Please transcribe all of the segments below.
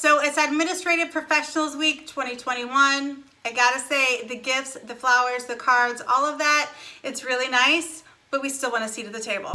So it's Administrative Professionals Week 2021. I gotta say, the gifts, the flowers, the cards, all of that, it's really nice, but we still want a seat at the table.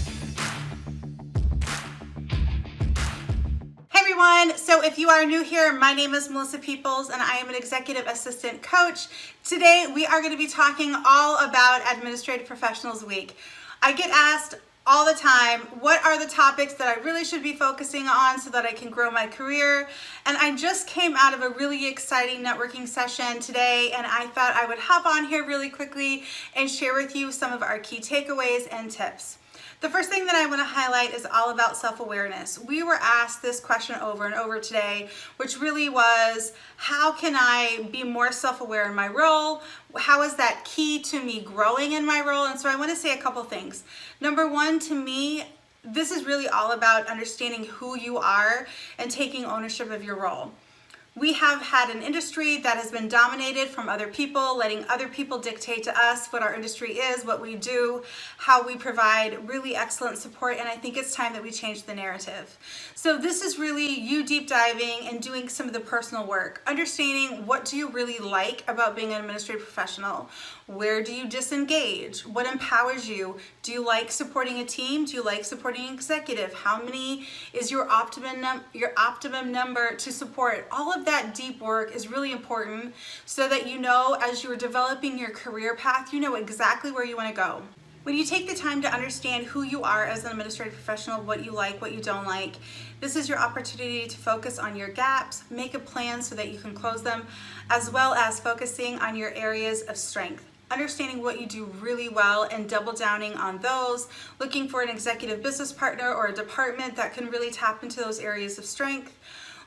Hey everyone, so if you are new here, my name is Melissa Peoples and I am an Executive Assistant Coach. Today we are going to be talking all about Administrative Professionals Week. I get asked all the time, what are the topics that I really should be focusing on so that I can grow my career? And I just came out of a really exciting networking session today, and I thought I would hop on here really quickly and share with you some of our key takeaways and tips. The first thing that I want to highlight is all about self-awareness. We were asked this question over and over today, which really was, how can I be more self-aware in my role? How is that key to me growing in my role? And so I want to say a couple things. Number one, to me, this is really all about understanding who you are and taking ownership of your role. We have had an industry that has been dominated from other people, letting other people dictate to us what our industry is, what we do, how we provide really excellent support, and I think it's time that we change the narrative. So this is really you deep diving and doing some of the personal work, understanding what do you really like about being an administrative professional? Where do you disengage? What empowers you? Do you like supporting a team? Do you like supporting an executive? How many is your optimum number to support? All of that deep work is really important so that you know, as you're developing your career path, you know exactly where you want to go. When you take the time to understand who you are as an administrative professional, what you like, what you don't like, this is your opportunity to focus on your gaps, make a plan so that you can close them, as well as focusing on your areas of strength. Understanding what you do really well and double downing on those, looking for an executive business partner or a department that can really tap into those areas of strength,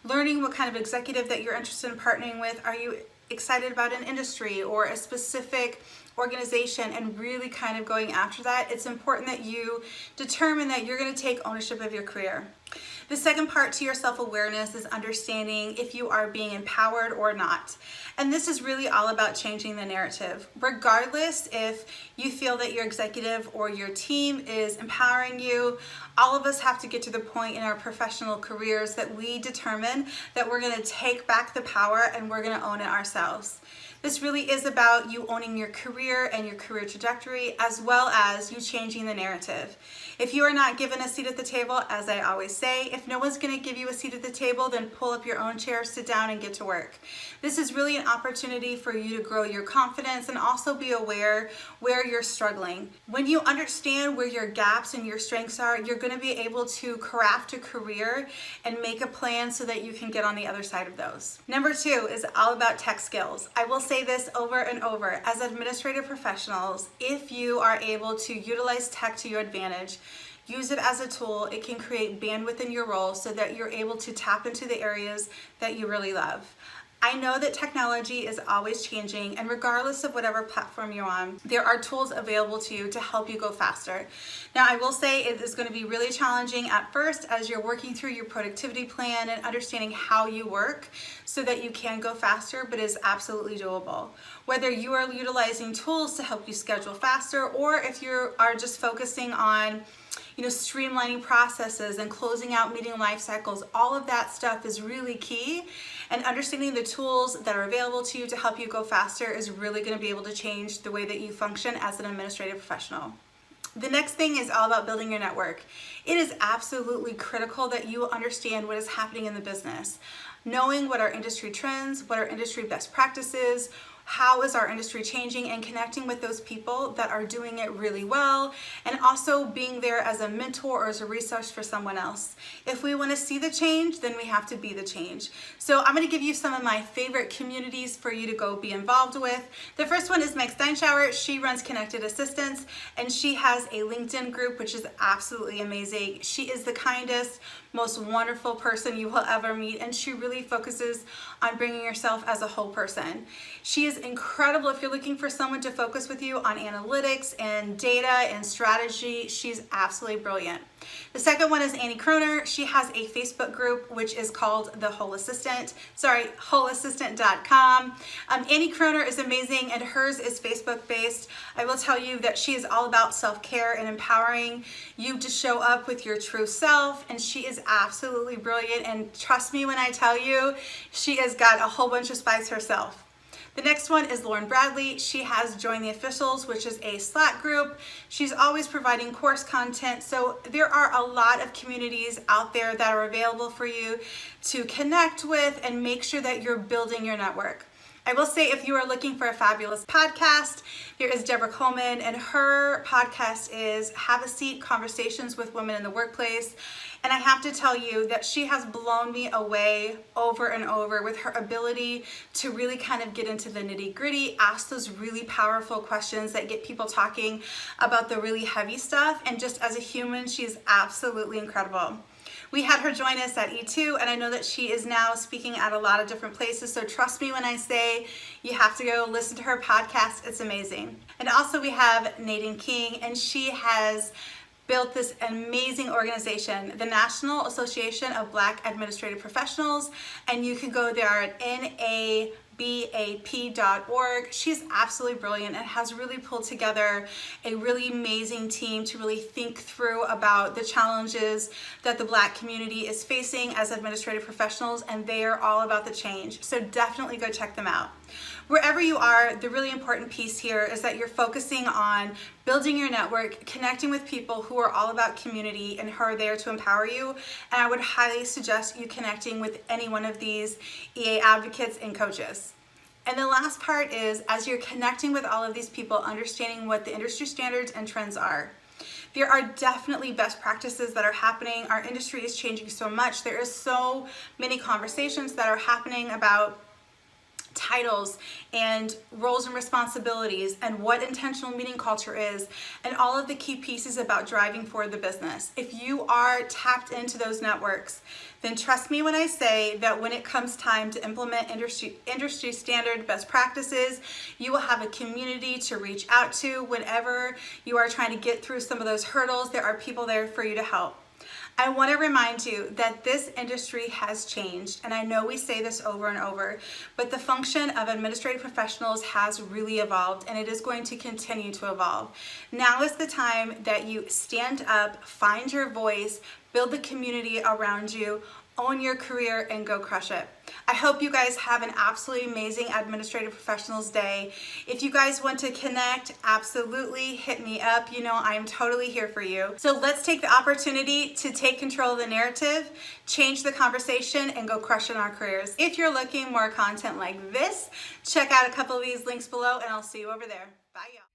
learning what kind of executive that you're interested in partnering with. Are you excited about an industry or a specific organization, and really kind of going after that? It's important that you determine that you're going to take ownership of your career. The second part to your self-awareness is understanding if you are being empowered or not. And this is really all about changing the narrative. Regardless if you feel that your executive or your team is empowering you, all of us have to get to the point in our professional careers that we determine that we're going to take back the power and we're going to own it ourselves. This really is about you owning your career and your career trajectory, as well as you changing the narrative. If you are not given a seat at the table, as I always say, if no one's going to give you a seat at the table, then pull up your own chair, sit down, and get to work. This is really an opportunity for you to grow your confidence and also be aware where you're struggling. When you understand where your gaps and your strengths are, you're going to be able to craft a career and make a plan so that you can get on the other side of those. Number two is all about tech skills. I will say this over and over. As administrative professionals, if you are able to utilize tech to your advantage, use it as a tool, it can create bandwidth in your role so that you're able to tap into the areas that you really love. I know that technology is always changing, and regardless of whatever platform you're on, there are tools available to you to help you go faster. Now, I will say it is going to be really challenging at first as you're working through your productivity plan and understanding how you work so that you can go faster, but it is absolutely doable. Whether you are utilizing tools to help you schedule faster, or if you are just focusing on streamlining processes and closing out meeting life cycles, all of that stuff is really key. And understanding the tools that are available to you to help you go faster is really going to be able to change the way that you function as an administrative professional. The next thing is all about building your network. It is absolutely critical that you understand what is happening in the business. Knowing what our industry trends, what our industry best practices, how is our industry changing, and connecting with those people that are doing it really well, and also being there as a mentor or as a resource for someone else. If we want to see the change, then we have to be the change. So I'm going to give you some of my favorite communities for you to go be involved with. The first one is Meg Steinschauer. She runs Connected Assistants, and she has a LinkedIn group, which is absolutely amazing. She is the kindest, most wonderful person you will ever meet, and she really focuses on bringing yourself as a whole person. She is is incredible if you're looking for someone to focus with you on analytics and data and strategy. She's absolutely brilliant. The second one is Croner. She has a Facebook group which is called the Whole Assistant. Wholeassistant.com. Croner is amazing, and hers is Facebook based. I will tell you that she is all about self-care and empowering you to show up with your true self, and she is absolutely brilliant, and trust me when I tell you, she has got a whole bunch of spice herself. The next one is Lauren Bradley. She has Join the Officials, which is a Slack group. She's always providing course content. So there are a lot of communities out there that are available for you to connect with and make sure that you're building your network. I will say, if you are looking for a fabulous podcast, there is Debra Coleman, and her podcast is Have a Seat, Conversations with Women in the Workplace. And I have to tell you that she has blown me away over and over with her ability to really kind of get into the nitty-gritty, ask those really powerful questions that get people talking about the really heavy stuff. And just as a human, she's absolutely incredible. We had her join us at E2, and I know that she is now speaking at a lot of different places, so trust me when I say you have to go listen to her podcast. It's amazing. And also we have Nadine King, and she has built this amazing organization, the National Association of Black Administrative Professionals, and you can go there at NABAP.org. She's absolutely brilliant and has really pulled together a really amazing team to really think through about the challenges that the Black community is facing as administrative professionals, and they are all about the change. So definitely go check them out. Wherever you are, the really important piece here is that you're focusing on building your network, connecting with people who are all about community and who are there to empower you. And I would highly suggest you connecting with any one of these EA advocates and coaches. And the last part is, as you're connecting with all of these people, understanding what the industry standards and trends are. There are definitely best practices that are happening. Our industry is changing so much. There is so many conversations that are happening about titles and roles and responsibilities and what intentional meeting culture is, and all of the key pieces about driving forward the business. If you are tapped into those networks, then trust me when I say that when it comes time to implement industry standard best practices, you will have a community to reach out to whenever you are trying to get through some of those hurdles. There are people there for you to help. I want to remind you that this industry has changed, and I know we say this over and over, but the function of administrative professionals has really evolved, and it is going to continue to evolve. Now is the time that you stand up, find your voice, build the community around you, own your career, and go crush it. I hope you guys have an absolutely amazing Administrative Professionals Day. If you guys want to connect, absolutely hit me up. You know I am totally here for you. So let's take the opportunity to take control of the narrative, change the conversation, and go crush in our careers. If you're looking more content like this, check out a couple of these links below, and I'll see you over there. Bye, y'all.